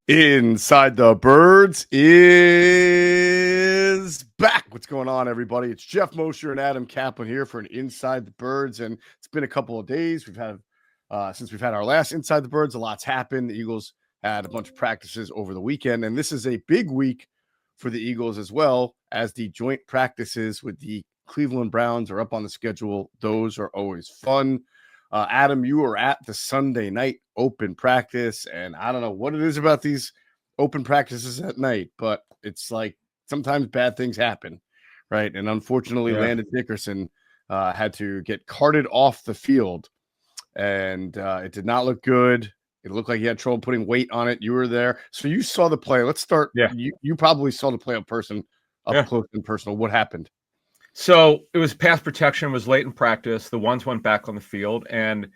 Inside the Birds is back. What's going on, everybody? It's Geoff, Mosher, and Adam Caplan here for an Inside the Birds, and it's been a couple of days. We've had since we've had our last Inside the Birds. A lot's happened. The Eagles had a bunch of practices over the weekend, and this is a big week for the Eagles as well, as the joint practices with the Cleveland Browns are up on the schedule. Those are always fun. Adam, you were at the Sunday night open practice, and I don't know what it is about these open practices at night, but it's like sometimes bad things happen, right? And unfortunately, Landon Dickerson had to get carted off the field, and it did not look good. It looked like he had trouble putting weight on it. You were there, so you saw the play. Let's start. Yeah, you probably saw the play up close and personal. What happened? So it was pass protection, was late in practice. The ones went back on the field, and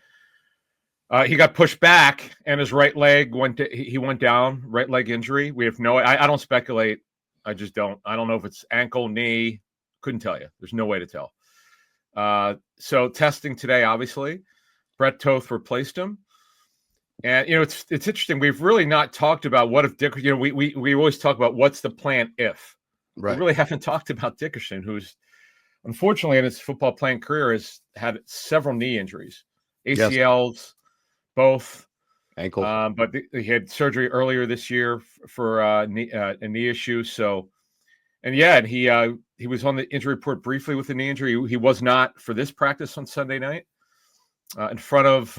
he got pushed back, and his right leg went down, right leg injury. We have I don't speculate. I just don't. I don't know if it's ankle, knee. Couldn't tell you. There's no way to tell. So testing today, obviously. Brett Toth replaced him. And, it's interesting. We've really not talked about what if Dickerson, we always talk about what's the plan if. Right. We really haven't talked about Dickerson, who's unfortunately in his football playing career has had several knee injuries, ACLs, both ankle. But he had surgery earlier this year for a knee issue. So, and he was on the injury report briefly with the knee injury. He was not for this practice on Sunday night. In front of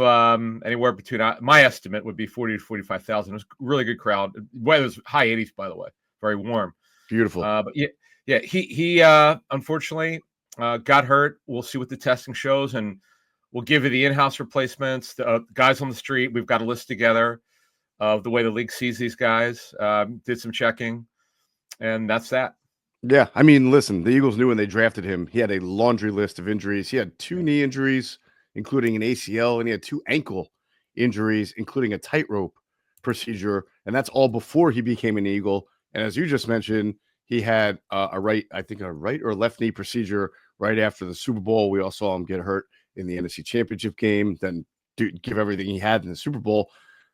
anywhere between, my estimate would be 40 to 45,000. It was a really good crowd. Weather was high 80s, by the way, very warm, beautiful. But he unfortunately got hurt. We'll see what the testing shows, and we'll give you the in-house replacements. The guys on the street, we've got a list together of the way the league sees these guys. Did some checking, and that's that. Yeah, I mean, listen, the Eagles knew when they drafted him, he had a laundry list of injuries. He had 2 knee injuries, including an ACL, and he had 2 ankle injuries, including a tightrope procedure, and that's all before he became an Eagle. And as you just mentioned, he had a right or left knee procedure right after the Super Bowl. We all saw him get hurt in the NFC Championship game, then give everything he had in the Super Bowl.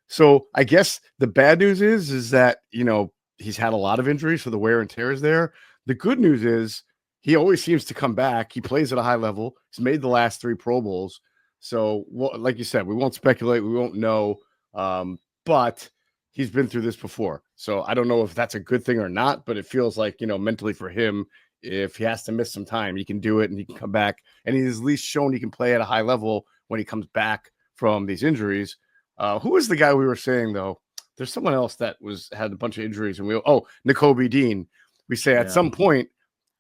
So I guess the bad news is that, he's had a lot of injuries, so the wear and tear is there. The good news is he always seems to come back. He plays at a high level. He's made the last 3 Pro Bowls. So, like you said, we won't speculate. We won't know. But he's been through this before. So I don't know if that's a good thing or not, but it feels like, mentally for him, if he has to miss some time, he can do it and he can come back. And he's at least shown he can play at a high level when he comes back from these injuries. Who was the guy we were saying, though? There's someone else that had a bunch of injuries. And Nakobe Dean. We say at some point,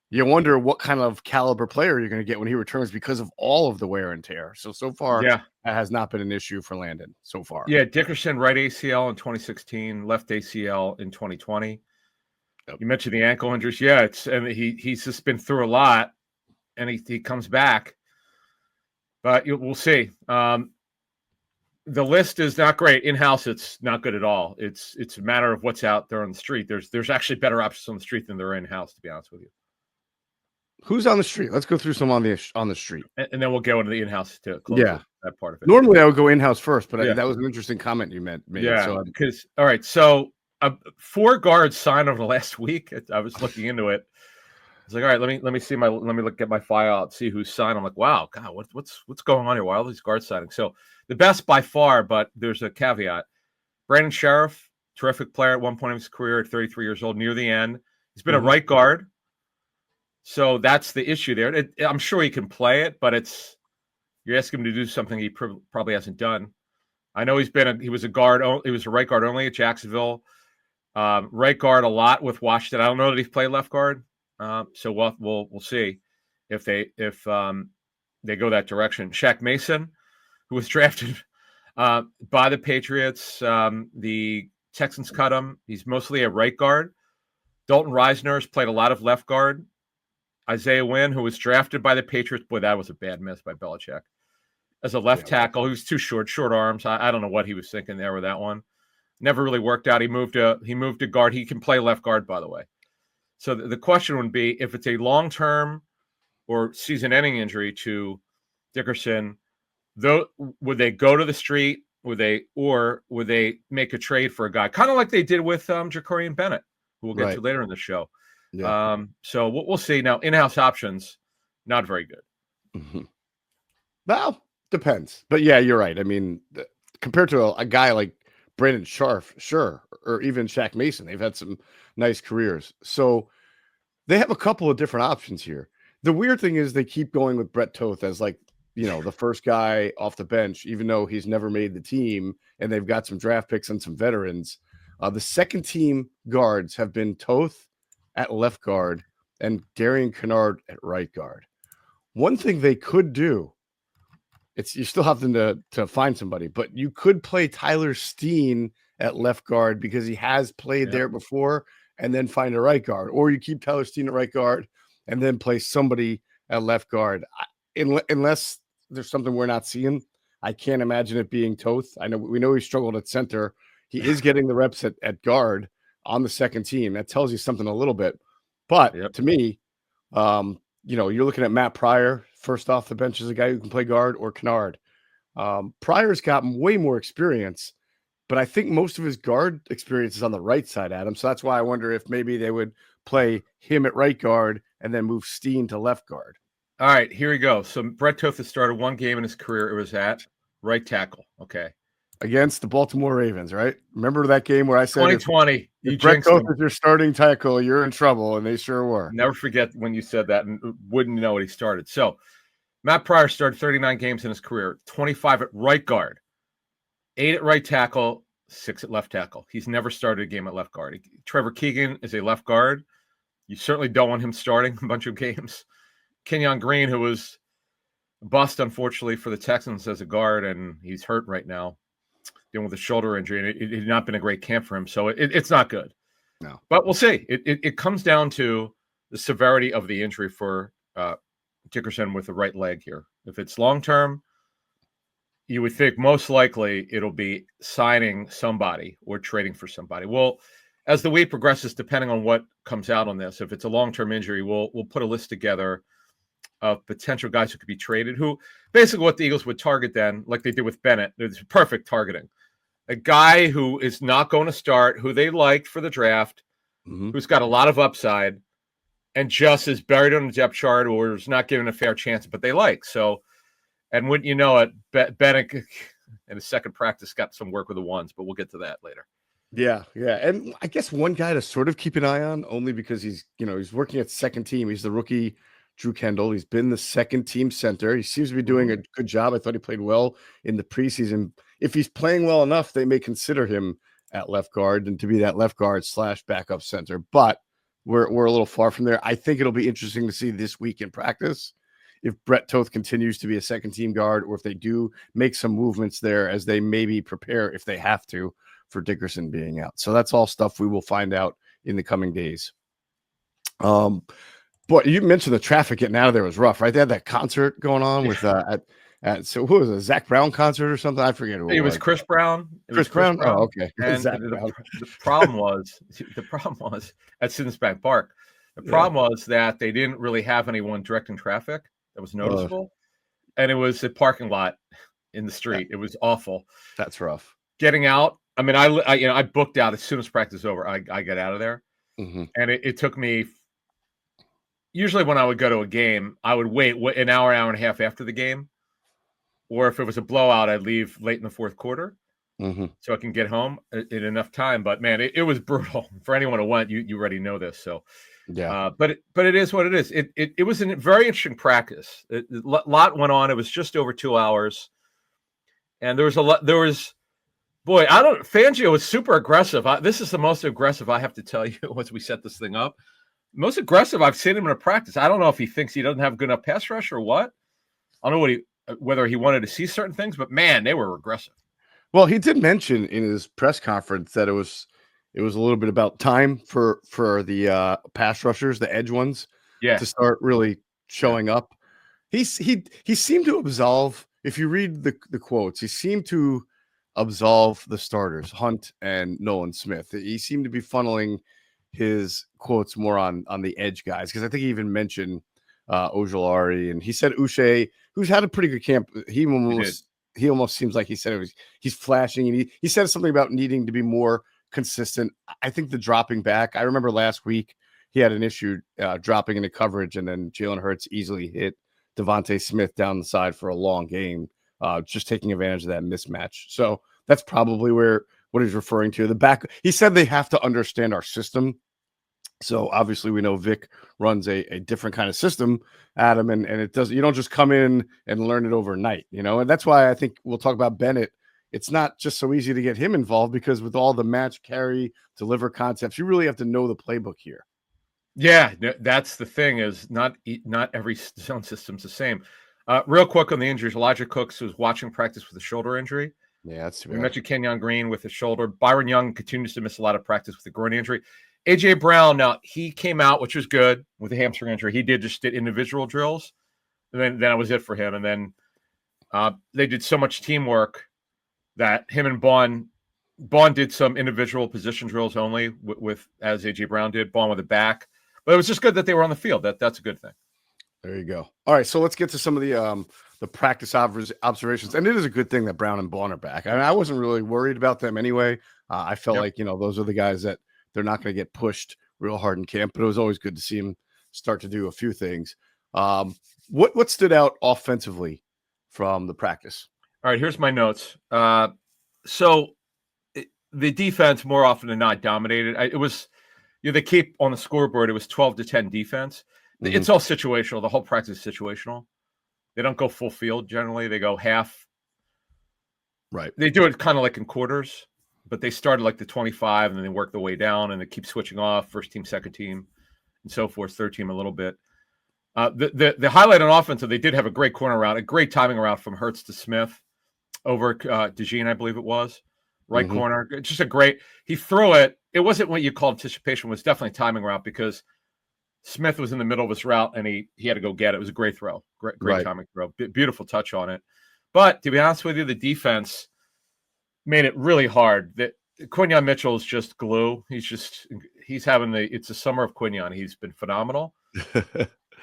you wonder what kind of caliber player you're going to get when he returns because of all of the wear and tear. So far, that has not been an issue for Landon so far. Yeah, Dickerson, right ACL in 2016, left ACL in 2020. Yep. You mentioned the ankle injuries. Yeah, he's just been through a lot, and he comes back. But we'll see. The list is not great. In-house, it's not good at all. It's a matter of what's out there on the street. There's actually better options on the street than there are in-house, to be honest with you. Who's on the street? Let's go through some on the street, and then we'll go into the in-house to close that part of it. Normally, I would go in-house first, but that was an interesting comment you made. Yeah, because all right, so 4 guards signed over the last week. I was looking into it. I was like, all right, let me see get my file out, see who's signed. I'm like, wow, God, what's going on here? Why are all these guards signing? So the best by far, but there's a caveat. Brandon Sheriff, terrific player at one point in his career at 33 years old, near the end. He's been a right guard. So that's the issue there. I'm sure he can play it, but you're asking him to do something he probably hasn't done. I know he was a guard. He was a right guard only at Jacksonville. Right guard a lot with Washington. I don't know that he's played left guard. So we'll see if they go that direction. Shaq Mason, who was drafted by the Patriots, the Texans cut him. He's mostly a right guard. Dalton Reisner has played a lot of left guard. Isaiah Wynn, who was drafted by the Patriots. Boy, that was a bad miss by Belichick. As a left tackle, he was too short arms. I don't know what he was thinking there with that one. Never really worked out. He moved to guard. He can play left guard, by the way. So the question would be, if it's a long-term or season-ending injury to Dickerson, would they go to the street would they make a trade for a guy, kind of like they did with Jacorian Bennett, who we'll get to later in the show. Yeah. So we'll see. Now, in-house options, not very good. Mm-hmm. Well, depends. But yeah, you're right. I mean, compared to a guy like Brandon Sharf, sure, or even Shaq Mason, they've had some nice careers. So they have a couple of different options here. The weird thing is they keep going with Brett Toth as like, the first guy off the bench, even though he's never made the team, and they've got some draft picks and some veterans. The second team guards have been Toth at left guard and Darian Kennard at right guard. One thing they could do, you still have to find somebody, but you could play Tyler Steen at left guard because he has played there before, and then find a right guard, or you keep Tyler Steen at right guard and then play somebody at left guard. Unless there's something we're not seeing, I can't imagine it being Toth. We know he struggled at center. He is getting the reps at guard on the second team. That tells you something a little bit. But to me, you're looking at Matt Pryor first off the bench as a guy who can play guard, or Kennard. Pryor's got way more experience, but I think most of his guard experience is on the right side, Adam. So that's why I wonder if maybe they would play him at right guard and then move Steen to left guard. All right, here we go. So Brett Toth has started one game in his career. It was at right tackle. Okay. Against the Baltimore Ravens, right? Remember that game where I said 2020, if Brett Toth is your starting tackle, you're in trouble, and they sure were. Never forget when you said that, and wouldn't know what he started. So Matt Pryor started 39 games in his career, 25 at right guard, 8 at right tackle, 6 at left tackle. He's never started a game at left guard. Trevor Keegan is a left guard. You certainly don't want him starting a bunch of games. Kenyon Green, who was a bust, unfortunately, for the Texans as a guard, and he's hurt right now, dealing with a shoulder injury, and it had not been a great camp for him. So it's not good. No. But we'll see. It comes down to the severity of the injury for Dickerson with the right leg here. If it's long-term, you would think most likely it'll be signing somebody or trading for somebody. Well, as the week progresses, depending on what comes out on this, if it's a long-term injury, we'll put a list together of potential guys who could be traded, who basically what the Eagles would target then, like they did with Bennett. It's perfect targeting. A guy who is not going to start, who they liked for the draft, who's got a lot of upside, and just is buried on the depth chart or is not given a fair chance, but they like. So, and wouldn't you know it, Bennett in his second practice got some work with the ones, but we'll get to that later. Yeah. And I guess one guy to sort of keep an eye on, only because he's working at second team. He's the rookie Drew Kendall. He's been the second team center. He seems to be doing a good job. I thought he played well in the preseason. If he's playing well enough, they may consider him at left guard and to be that left guard / backup center. But we're a little far from there. I think it'll be interesting to see this week in practice if Brett Toth continues to be a second team guard, or if they do make some movements there as they maybe prepare, if they have to, for Dickerson being out. So that's all stuff we will find out in the coming days. But you mentioned the traffic getting out of there was rough, right? They had that concert going on with so who was it? Zach Brown concert or something? I forget who it was. Chris Brown. Chris Brown. Oh, okay. And the problem was at Citizens Bank Park. The problem was that they didn't really have anyone directing traffic that was noticeable, and it was a parking lot in the street. It was awful. That's rough. Getting out. I mean, I booked out as soon as practice was over. I got out of there, and it took me. Usually when I would go to a game, I would wait an hour and a half after the game. Or if it was a blowout, I'd leave late in the fourth quarter so I can get home in enough time. But, man, it was brutal. For anyone who went, you already know this. So, yeah. But it is what it is. It was a very interesting practice. A lot went on. It was just over 2 hours. And there was a lot. Fangio was super aggressive. This is the most aggressive I have to tell you once we set this thing up. Most aggressive I've seen him in a practice. I don't know if he thinks he doesn't have good enough pass rush or what. I don't know whether he wanted to see certain things, but man, they were aggressive. Well, he did mention in his press conference that it was a little bit about time for the pass rushers, the edge ones, to start really showing up. He seemed to absolve. If you read the quotes, he seemed to absolve the starters, Hunt and NolanSmith. He seemed to be funneling his quotes more on the edge guys, because I think he even mentioned Ojulari, and he said Uche, who's had a pretty good camp. He he almost seems like he said he's flashing, and he said something about needing to be more consistent. I think the dropping back. I remember last week he had an issue dropping into coverage, and then JalenHurts easily hit Devontae Smith down the side for a long game, just taking advantage of that mismatch. So that's probably what he's referring to. The back. He said they have to understand our system. So obviously we know Vic runs a different kind of system, Adam, and it doesn't, you don't just come in and learn it overnight, and that's why I think we'll talk about Bennett. It's not just so easy to get him involved because with all the match, carry, deliver concepts, you really have to know the playbook here. Yeah, that's the thing is not every zone system's the same. Real quick on the injuries, Elijah Cooks was watching practice with a shoulder injury. Yeah, that's too We bad. mentioned Kenyon Green with his shoulder. Byron Young continues to miss a lot of practice with a groin injury. AJ Brown, now he came out, which was good, with a hamstring injury. He did individual drills, and then that was it for him. And then they did so much teamwork that him and Bond did some individual position drills only with as AJ Brown did. Bond with a back, but it was just good that they were on the field. That's a good thing. There you go. All right, so let's get to some of the practice observations, and it is a good thing that Brown and Bond are back. I mean, I wasn't really worried about them anyway. I felt like those are the guys that they're not going to get pushed real hard in camp, but it was always good to see him start to do a few things. What stood out offensively from the practice? All right, here's my notes. So the defense more often than not dominated. It was, they keep on the scoreboard. It was 12-10 defense. Mm-hmm. It's all situational. The whole practice is situational. They don't go full field generally. They go half. Right. They do it kind of like in quarters, but they started like the 25 and then they work their way down and they keep switching off first team, second team, and so forth. Third team a little bit. The highlight on offense, they did have a great corner route, a great timing route from Hurts to Smith over DeJean, I believe it was. Right corner. Just a great, he threw it. It wasn't what you call anticipation, it was definitely timing route because Smith was in the middle of his route and he had to go get it. It was a great throw. Great timing throw. Beautiful touch on it. But to be honest with you, the defense made it really hard. That Quinyon Mitchell is just glue. He's having it's the summer of Quinyon. He's been phenomenal.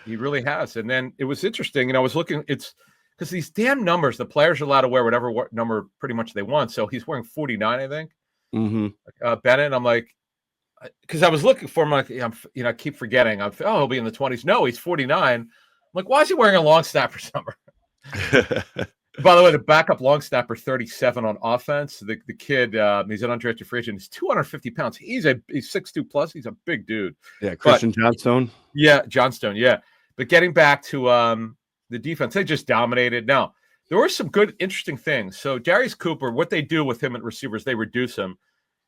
He really has. And then it was interesting. I was looking, it's because these damn numbers, the players are allowed to wear whatever number pretty much they want. So he's wearing 49, I think. Mm-hmm. Bennett, I'm like, because I was looking for him, like, I keep forgetting. He'll be in the 20s. No, he's 49. I'm like, why is he wearing a long snapper number? By the way, the backup long snapper, 37 on offense. The kid, he's an undrafted free agent. He's 250 pounds. He's 6'2 plus. He's a big dude. Yeah, Christian Johnstone. Yeah, Johnstone. Yeah, but getting back to the defense, they just dominated. Now there were some good, interesting things. So Darius Cooper, what they do with him at receivers, they reduce him.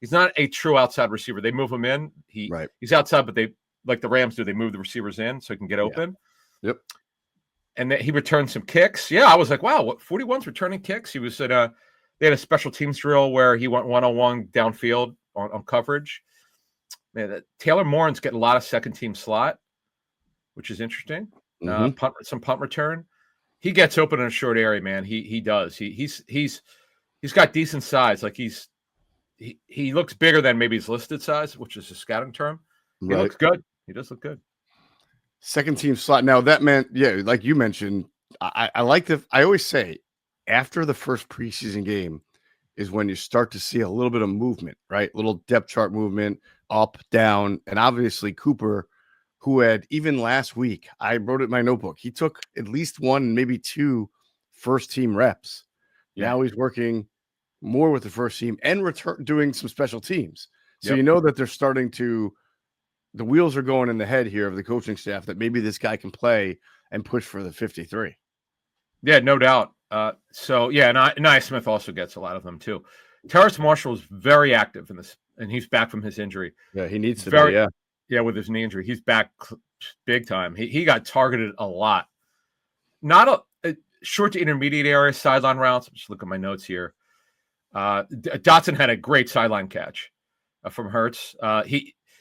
He's not a true outside receiver. They move him in. He's outside, but they, like the Rams do, they move the receivers in so he can get open. Yep. And then he returned some kicks. Yeah, I was like, wow, what 41's returning kicks? He was at they had a special teams drill where he went one-on-one downfield on coverage. Man, Taylor Morin's getting a lot of second team slot, which is interesting. Some punt return. He gets open in a short area, man. He does. He's got decent size. Like he looks bigger than maybe his listed size, which is a scouting term. He looks good. He does look good. Second team slot. Now that meant, like you mentioned, I like I always say after the first preseason game is when you start to see a little bit of movement, right? Little depth chart movement, up, down. And obviously Cooper, who had even last week, I wrote it in my notebook, he took at least one, maybe two first team reps. Yeah. Now he's working more with the first team and doing some special teams. So you know that they're starting to, the wheels are going in the head here of the coaching staff that maybe this guy can play and push for the 53. Yeah, no doubt. And Smith also gets a lot of them too. Terrace Marshall is very active in this, and he's back from his injury. Yeah, he needs to be, Yeah, with his knee injury. He's back big time. He got targeted a lot. Not a short to intermediate area sideline routes. I'm just looking at my notes here. Dotson had a great sideline catch from Hurts.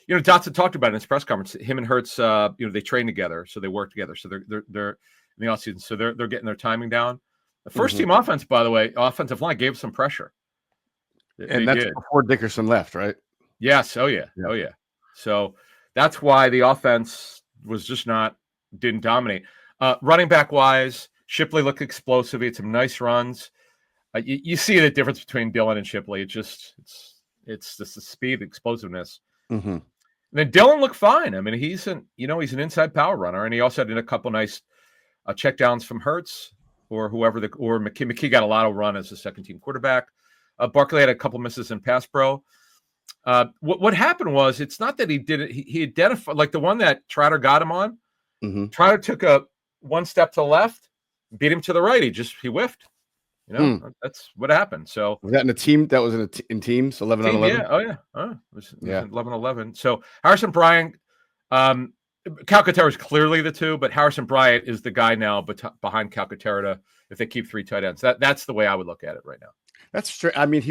Dotson talked about it in his press conference. Him and Hurts, they train together, so they work together. So they're in the offseason, so they're getting their timing down. The first team offense, by the way, offensive line gave some pressure, and that's before Dickerson left, right? Yes. Oh yeah. So that's why the offense was just didn't dominate. Running back wise, Shipley looked explosive. He had some nice runs. You see the difference between Dillon and Shipley. It's just the speed, explosiveness. Mm-hmm. And then Dillon looked fine. I mean, he's an inside power runner, and he also had a couple nice checkdowns from Hurts or whoever or McKee. McKee got a lot of run as a second team quarterback. Barkley had a couple misses in pass pro. What happened was, it's not that he did it. He identified, like the one that Trotter got him on. Mm-hmm. Trotter took a one step to the left, beat him to the right. He whiffed. That's what happened. So was that in a team? That was in teams 11 on 11. Yeah. Oh yeah. It was 11-11. So Harrison Bryant, Calcaterra is clearly the two, but Harrison Bryant is the guy now behind Calcaterra if they keep 3 tight ends. That's the way I would look at it right now. That's true. I mean,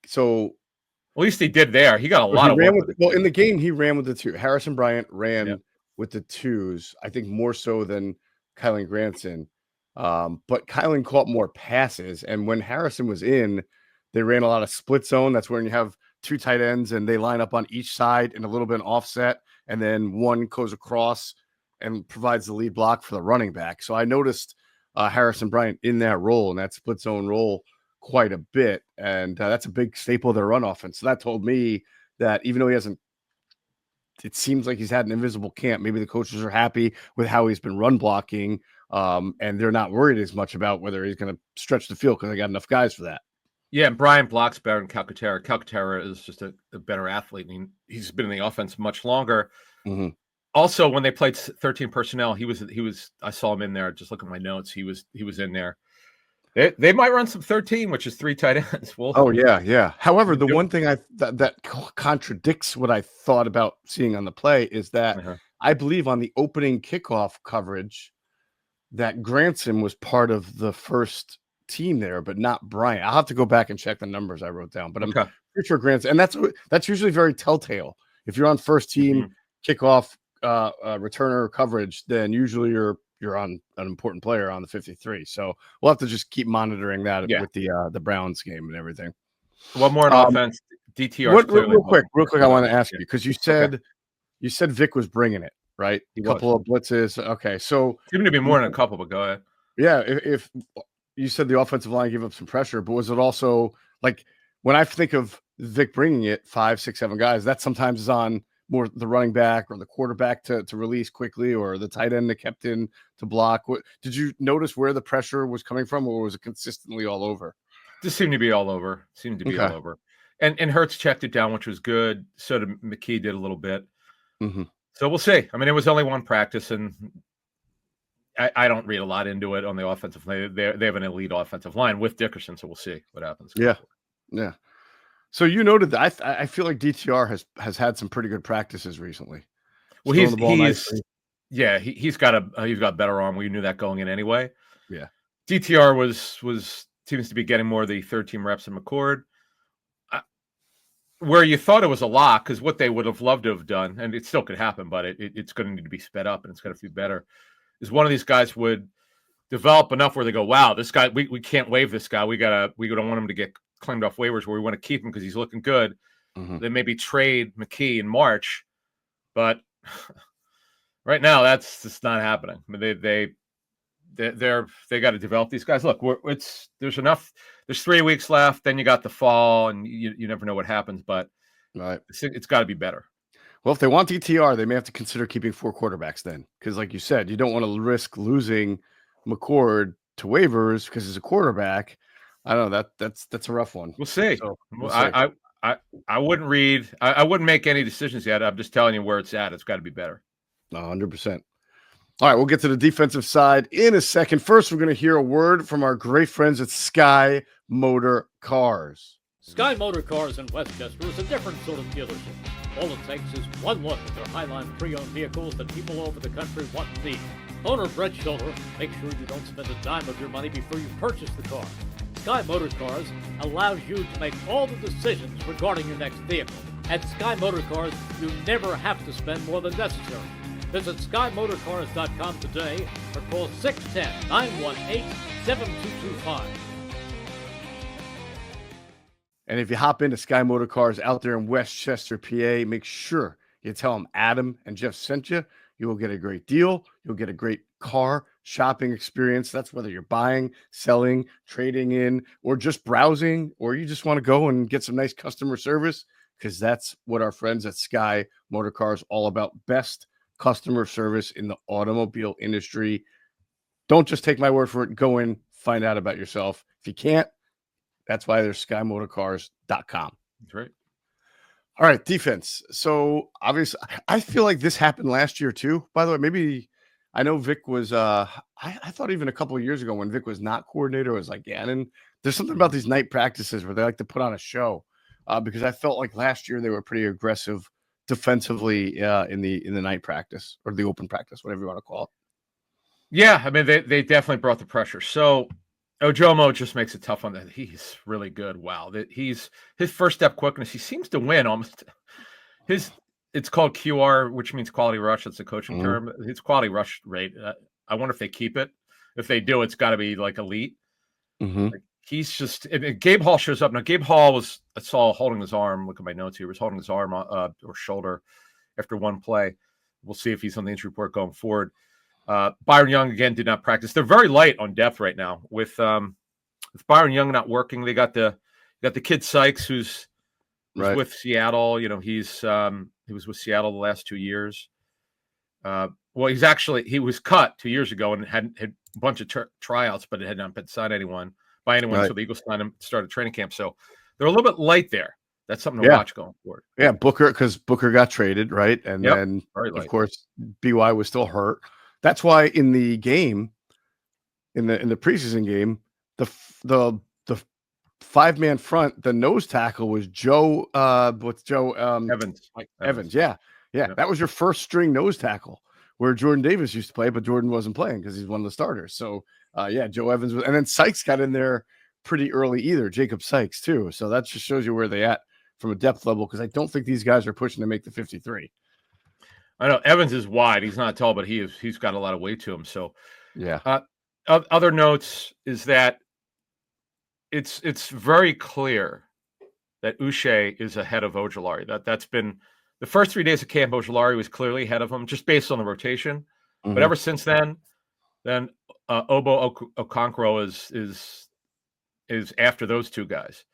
so at least he did there. He got a lot of work. In the game, he ran with the 2. Harrison Bryant ran with the 2s, I think more so than Kylan Granson. But Kylan caught more passes. And when Harrison was in, they ran a lot of split zone. That's when you have 2 tight ends and they line up on each side in a little bit offset. And then one goes across and provides the lead block for the running back. So I noticed Harrison Bryant in that role, in that split zone role, quite a bit. And that's a big staple of their run offense. So that told me that even though it seems like he's had an invisible camp, maybe the coaches are happy with how he's been run blocking. And they're not worried as much about whether he's going to stretch the field because they got enough guys for that. Yeah, and Bryant blocks better than Calcaterra. Calcaterra is just a better athlete. I mean, he's been in the offense much longer. Mm-hmm. Also, when they played 13 personnel, he was. I saw him in there. Just look at my notes. He was in there. They might run some 13, which is 3 tight ends. Yeah. However, the one thing that contradicts what I thought about seeing on the play is that I believe on the opening kickoff coverage that Granson was part of the first team there, but not Bryant. I'll have to go back and check the numbers I wrote down, but I'm pretty sure Granson, and that's usually very telltale. If you're on first team kickoff returner coverage, then usually you're on an important player on the 53. So we'll have to just keep monitoring that with the Browns game and everything. One more on offense. DTR. Real quick, I want to ask you, because you said Vic was bringing it, right? A couple of blitzes. Okay, so seemed to be more than a couple, but go ahead. Yeah, if you said the offensive line gave up some pressure, but was it also like when I think of Vic bringing it 5, 6, 7 guys, that sometimes is on more the running back or the quarterback to release quickly, or the tight end that kept in to block. Did you notice where the pressure was coming from, or was it consistently all over? Just seemed to be all over. All over. And Hurts checked it down, which was good. So did McKee did a little bit. Mm-hmm. So we'll see. I mean, it was only one practice, and I don't read a lot into it on the offensive line. They have an elite offensive line with Dickerson, so we'll see what happens. Yeah. So you noted that I feel like DTR has had some pretty good practices recently. Well, he's got better arm. We knew that going in anyway. Yeah. DTR seems to be getting more of the 13 reps in McCord. Where you thought it was a lock, because what they would have loved to have done, and it still could happen, but it's going to need to be sped up and it's going to be better, is one of these guys would develop enough where they go, wow, this guy, we can't waive this guy. We don't want him to get claimed off waivers, where we want to keep him because he's looking good. Mm-hmm. Then maybe trade McKee in March, but right now that's just not happening. I mean, they got to develop these guys. Look, there's enough. There's 3 weeks left. Then you got the fall, and you never know what happens. But it's got to be better. Well, if they want DTR, they may have to consider keeping 4 quarterbacks then, because like you said, you don't want to risk losing McCord to waivers because he's a quarterback. I don't know, that's a rough one. We'll see. So, I wouldn't read. I wouldn't make any decisions yet. I'm just telling you where it's at. It's got to be better. 100%. All right, we'll get to the defensive side in a second. First, we're going to hear a word from our great friends at Sky Motor Cars. Sky Motor Cars in Westchester is a different sort of dealership. All it takes is one look at their Highline pre-owned vehicles that people all over the country want and need. Owner Brett Schulter, make sure you don't spend a dime of your money before you purchase the car. Sky Motor Cars allows you to make all the decisions regarding your next vehicle. At Sky Motor Cars, you never have to spend more than necessary. Visit SkyMotorCars.com today or call 610-918-7225. And if you hop into Sky Motor Cars out there in Westchester, PA, make sure you tell them Adam and Geoff sent you. You will get a great deal. You'll get a great car shopping experience. That's whether you're buying, selling, trading in, or just browsing, or you just want to go and get some nice customer service, because that's what our friends at Sky Motor Cars all about. Best customer service in the automobile industry. Don't just take my word for it. Go in, find out about yourself. If you can't, that's why there's SkyMotorCars.com. That's right. All right, defense. So obviously, I feel like this happened last year too. By the way, maybe I know Vic was. I thought even a couple of years ago when Vic was not coordinator, it was like Gannon. There's something about these night practices where they like to put on a show, because I felt like last year they were pretty aggressive defensively in the night practice or the open practice, whatever you want to call it. Yeah, I mean they definitely brought the pressure. So Ojomo just makes it tough on that. He's really good. Wow, his first step quickness. He seems to win almost. It's called QR, which means quality rush. That's a coaching term. His quality rush rate. I wonder if they keep it. If they do, it's got to be like elite. Like, he's just. And Gabe Hall shows up now. Gabe Hall I saw holding his arm. Look at my notes here. He was holding his arm or shoulder after one play. We'll see if he's on the injury report going forward. Byron Young again did not practice. They're very light on depth right now. With Byron Young not working, they got the kid Sykes who's with Seattle. You know, he was with Seattle the last 2 years. Well, he was cut 2 years ago and had a bunch of tryouts, but it had not been signed by anyone. So the Eagles signed him, started training camp. So they're a little bit light there. That's something to watch going forward. Yeah, because Booker got traded, right? And then of course BY was still hurt. That's why in the game, in the preseason game, the 5-man front, the nose tackle was Joe. What's Joe? Evans. Evans. Yeah. That was your first string nose tackle, where Jordan Davis used to play, but Jordan wasn't playing because he's one of the starters. So Joe Evans was, and then Sykes got in there pretty early either. Jacob Sykes too. So that just shows you where they at from a depth level, because I don't think these guys are pushing to make the 53. I know Evans is wide. He's not tall, but he's got a lot of weight to him. So yeah. Other notes is that it's very clear that Uche is ahead of Ojulari. That's been the first 3 days of camp. Ojulari was clearly ahead of him just based on the rotation. But ever since then Obo Okonkwo is after those two guys,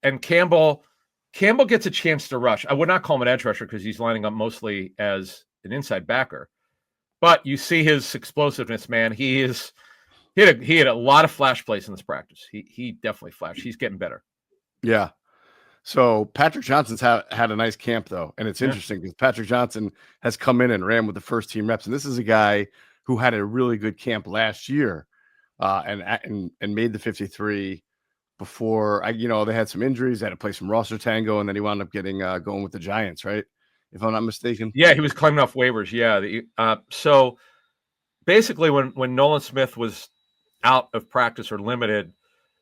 and Campbell gets a chance to rush. I would not call him an edge rusher because he's lining up mostly as an inside backer. But you see his explosiveness, man. He had a lot of flash plays in this practice. He definitely flashed. He's getting better. Yeah. So Patrick Johnson's had a nice camp though, and it's interesting because Patrick Johnson has come in and ran with the first team reps, and this is a guy who had a really good camp last year, and made the 53. Before they had some injuries, they had to play some roster tango, and then he wound up getting going with the Giants, right? If I'm not mistaken. Yeah, he was climbing off waivers. Yeah. So basically, when NolanSmith was out of practice or limited,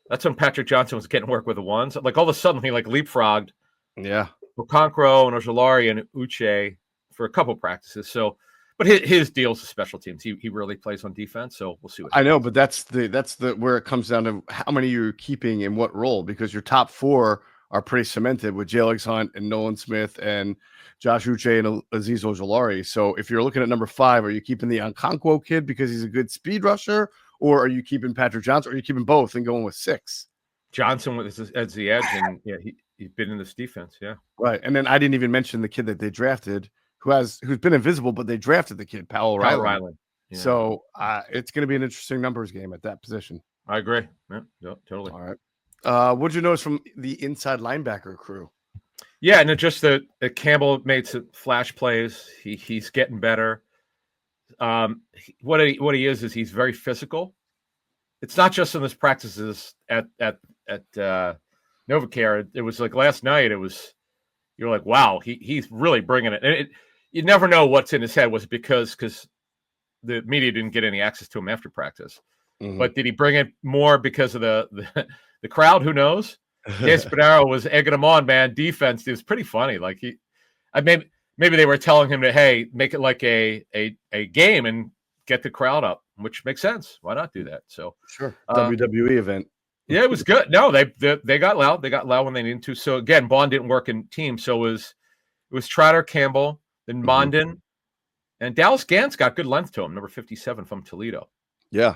that's when Patrick Johnson was getting work with the ones. Like all of a sudden, he leapfrogged. Yeah. Okonkwo and Ojulari and Uche for a couple practices. So. But his deal's to special teams. He really plays on defense, so we'll see what happens. I know, but that's the where it comes down to how many you're keeping in what role, because your top four are pretty cemented with J. Hunt and NolanSmith and Josh Uche and Azeez Ojulari. So if you're looking at number 5, are you keeping the Okonkwo kid because he's a good speed rusher, or are you keeping Patrick Johnson, or are you keeping both and going with 6? Johnson as the edge, and he's been in this defense, right. And then I didn't even mention the kid that they drafted, who's been invisible, but they drafted the kid, Powell Riley. Yeah. So it's going to be an interesting numbers game at that position. I agree. Yeah, totally. All right. What'd you notice from the inside linebacker crew? Yeah, and just that Campbell made some flash plays. He's getting better. What he is he's very physical. It's not just in his practices at NovaCare. It was like last night. You're like, wow, he's really bringing it. And you never know what's in his head. Was it because the media didn't get any access to him after practice? But did he bring it more because of the crowd? Who knows? Espadaro was egging him on, man. Defense, it was pretty funny. Like maybe they were telling him to, hey, make it like a game and get the crowd up, which makes sense. Why not do that? So sure, WWE event. Yeah, it was good. No, they got loud. They got loud when they needed to. So again, Bond didn't work in team. So it was Trotter, Campbell, then Mondin, and Dallas Gantz got good length to him, number 57 from Toledo. Yeah.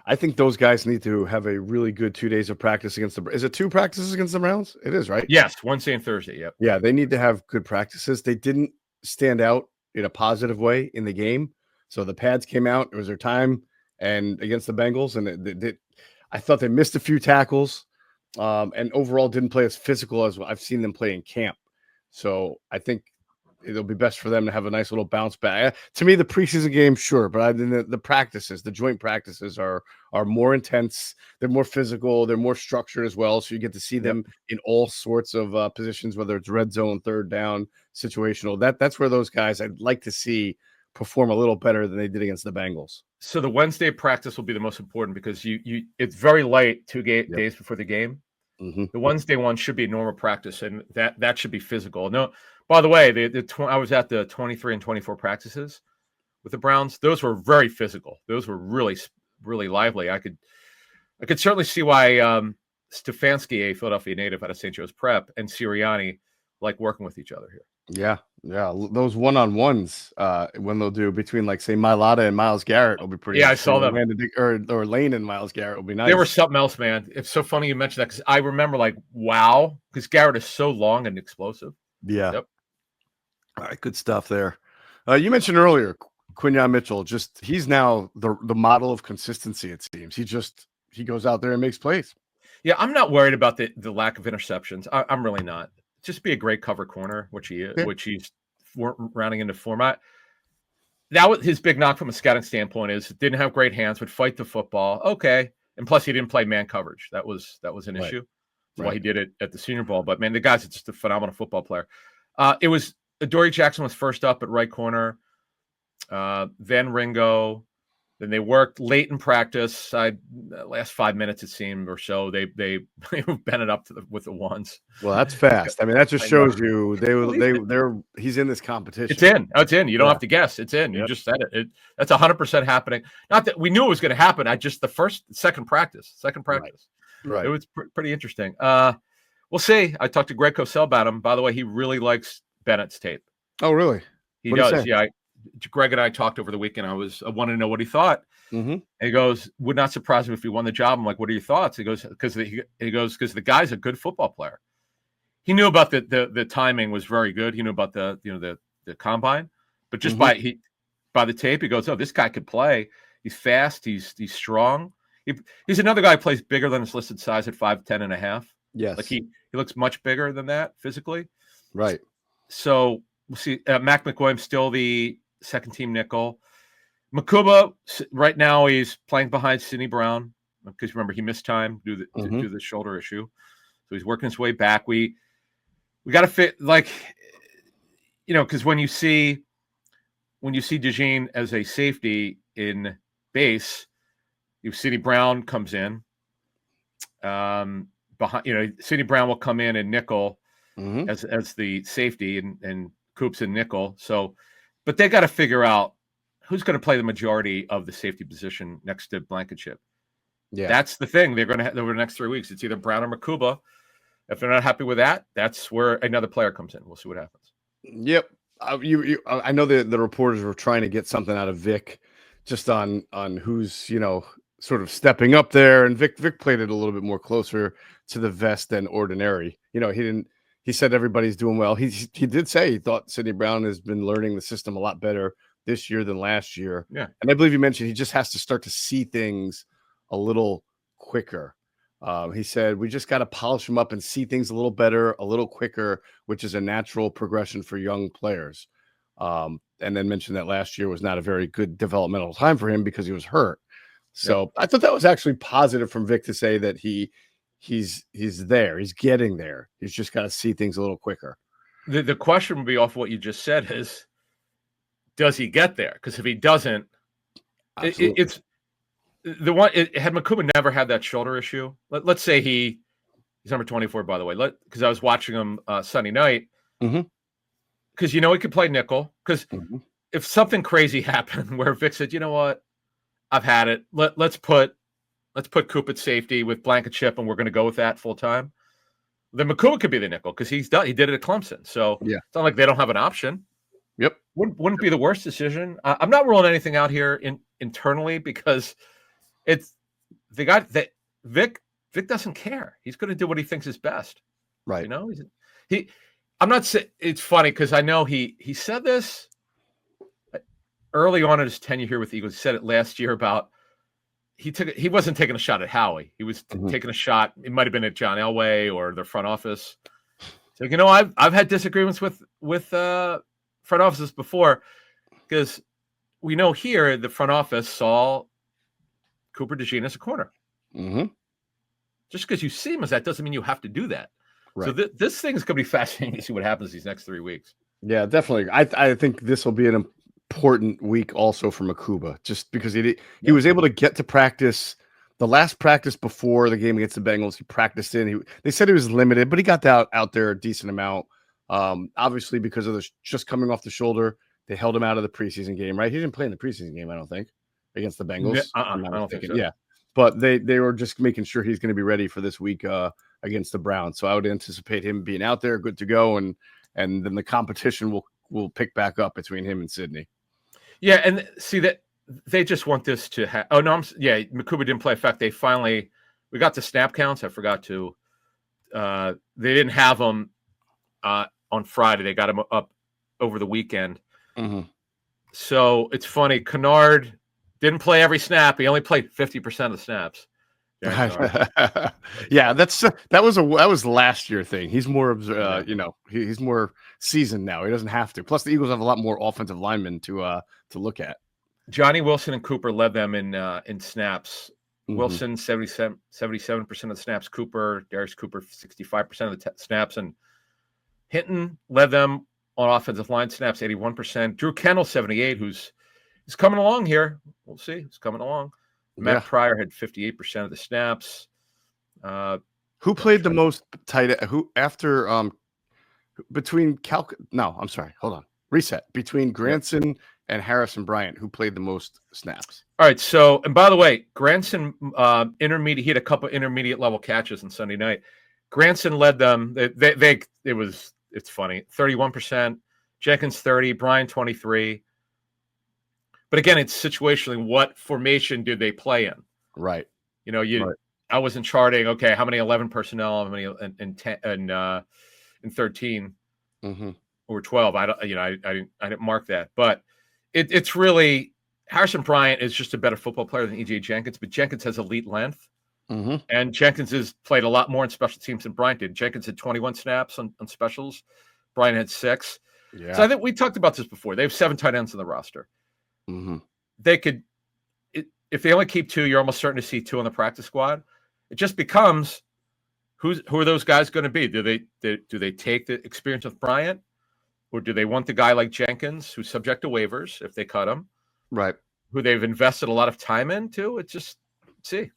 I think those guys need to have a really good 2 days of practice against the. Is it 2 practices against the Browns? It is, right? Yes, Wednesday and Thursday. Yep. Yeah, they need to have good practices. They didn't stand out in a positive way in the game. So the pads came out. It was their time, and against the Bengals, and I thought they missed a few tackles, and overall didn't play as physical as I've seen them play in camp. So I think it'll be best for them to have a nice little bounce back. To me, the preseason game, sure, but the practices, the joint practices are more intense. They're more physical. They're more structured as well. So you get to see them in all sorts of positions, whether it's red zone, third down, situational. That's where those guys I'd like to see perform a little better than they did against the Bengals. So the Wednesday practice will be the most important because it's very late, days before the game. Mm-hmm. The Wednesday one should be normal practice, and that should be physical. No, by the way, I was at the 23 and 24 practices with the Browns. Those were very physical. Those were really, really lively. I could certainly see why Stefanski, a Philadelphia native out of St. Joe's Prep, and Sirianni like working with each other here. Yeah. Those one-on-ones when they'll do between, like, say, Mailata and Myles Garrett will be pretty. Yeah, I saw them. Or Lane and Myles Garrett will be nice. They were something else, man. It's so funny you mentioned that because I remember, like, wow, because Garrett is so long and explosive. Yeah. Yep. All right, good stuff there. You mentioned earlier Quinyon Mitchell. He's now the model of consistency. It seems he goes out there and makes plays. Yeah, I'm not worried about the lack of interceptions. I'm really not. Just be a great cover corner, which he's rounding into format. That was his big knock from a scouting standpoint is didn't have great hands, would fight the football. Okay. And plus he didn't play man coverage. That was an issue. That's why he did it at the Senior Bowl. But man, the guy's just a phenomenal football player. It was Adoree Jackson was first up at right corner, then Ringo. Then they worked late in practice. Last 5 minutes it seemed or so. They bent it up with the ones. Well, that's fast. I mean, that just shows you he's in this competition. It's in. Oh, it's in. You don't have to guess. It's in. You just said it. That's 100% happening. Not that we knew it was going to happen. Second practice. Right. It was pretty interesting. We'll see. I talked to Greg Cosell about him. By the way, he really likes Bennett's tape. Oh, really? He does. Yeah. Greg and I talked over the weekend. I wanted to know what he thought. Mm-hmm. And he goes, would not surprise him if he won the job. I'm like, what are your thoughts? He goes, because the guy's a good football player. He knew about the timing was very good. He knew about the combine, but just by the tape, he goes, oh, this guy could play. He's fast. He's strong. He's another guy who plays bigger than his listed size at 5'10" and a half. Yes. Like he looks much bigger than that physically. Right. So we'll see. Mac McWilliams still the second team nickel. Makuba right now he's playing behind Sidney Brown because remember he missed time due to the shoulder issue, so he's working his way back. We got to fit because when you see DeJean as a safety in base, Sidney Brown comes in behind. Sidney Brown will come in and nickel as the safety and Coops in nickel. So. But they got to figure out who's going to play the majority of the safety position next to Blankenship. Yeah, that's the thing. They're going to have over the next 3 weeks. It's either Brown or Makuba. If they're not happy with that, that's where another player comes in. We'll see what happens. Yep. I know the reporters were trying to get something out of Vic, just on who's sort of stepping up there, and Vic played it a little bit more closer to the vest than ordinary. He said everybody's doing well. He did say he thought Sidney Brown has been learning the system a lot better this year than last year. Yeah. And I believe you mentioned he just has to start to see things a little quicker. He said, we just got to polish them up and see things a little better, a little quicker, which is a natural progression for young players. And then mentioned that last year was not a very good developmental time for him because he was hurt. So I thought that was actually positive from Vic to say that he's there. He's getting there. He's just got to see things a little quicker. The question would be off what you just said is, does he get there? Because if he doesn't, it's the one. Had Makuba never had that shoulder issue, let's say he's number 24, by the way, because I was watching him Sunday night, because he could play nickel. Because if something crazy happened where Vic said, you know what, I've had it. Let's put Coop at safety with Blankenship, and we're going to go with that full time. Then Makuba could be the nickel because he did it at Clemson. So it's not like they don't have an option. Yep. Wouldn't be the worst decision. I'm not ruling anything out here internally because it's the guy that Vic doesn't care. He's going to do what he thinks is best. Right. You know, I'm not saying it's funny because I know he said this early on in his tenure here with the Eagles. He said it last year about he wasn't taking a shot at Howie. He was taking a shot. It might have been at John Elway or the front office. So, you know, I've had disagreements with front offices before because we know here the front office saw Cooper DeJean as a corner. Mm-hmm. Just because you see him as that doesn't mean you have to do that. Right. So this thing is going to be fascinating to see what happens these next 3 weeks. Yeah, definitely. I think this will be an important week also for Makuba, just because he was able to get to practice. The last practice before the game against the Bengals, he practiced in. They said he was limited, but he got out there a decent amount. Obviously, because of just coming off the shoulder, they held him out of the preseason game. Right? He didn't play in the preseason game, I don't think, against the Bengals. I don't think so. Yeah, but they were just making sure he's going to be ready for this week against the Browns. So I would anticipate him being out there, good to go, and then the competition will pick back up between him and Sydney. Yeah, and see that they just want this to happen. Oh no, Makuba didn't play. In fact, we got the snap counts. I forgot to. They didn't have them on Friday. They got them up over the weekend. Mm-hmm. So it's funny. Kennard didn't play every snap. He only played 50% of the snaps. Yeah, that was last year thing. He's more he's more seasoned now. He doesn't have to. Plus, the Eagles have a lot more offensive linemen to look at. Johnny Wilson and Cooper led them in snaps. Mm-hmm. Wilson 77% of the snaps. Darius Cooper 65% of the snaps, and Hinton led them on offensive line snaps 81%. Drew Kennel 78, who's coming along here. We'll see. He's coming along. Matt Pryor had 58% of the snaps. Who played the most tight? Who after between No, I'm sorry. Hold on. Reset. Between Granson and Harrison Bryant, who played the most snaps? All right. So, and by the way, Granson intermediate. He had a couple intermediate level catches on Sunday night. Granson led them. It's funny. 31%. Jenkins 30. Bryant 23. But again, it's situationally, what formation did they play in? Right. You know, I wasn't charting. Okay, how many 11 personnel? How many in 10 and in 13 or 12? I didn't mark that. But it's really Harrison Bryant is just a better football player than EJ Jenkins. But Jenkins has elite length, and Jenkins has played a lot more in special teams than Bryant did. Jenkins had 21 snaps on specials. Bryant had 6. Yeah. So I think we talked about this before. They have 7 tight ends on the roster. They could, if they only keep 2, you're almost certain to see 2 on the practice squad. It just becomes who are those guys going to be? Do they take the experience of Bryant, or do they want the guy like Jenkins, who's subject to waivers if they cut him, right? Who they've invested a lot of time into? It's just see.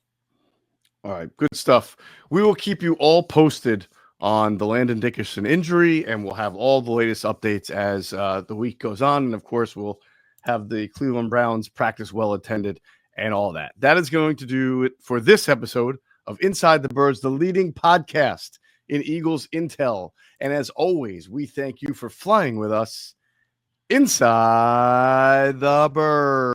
All right, good stuff. We will keep you all posted on the Landon Dickerson injury, and we'll have all the latest updates as the week goes on, and of course we'll have the Cleveland Browns practice well attended and all that. That is going to do it for this episode of Inside the Birds, the leading podcast in Eagles Intel. And as always, we thank you for flying with us inside the birds.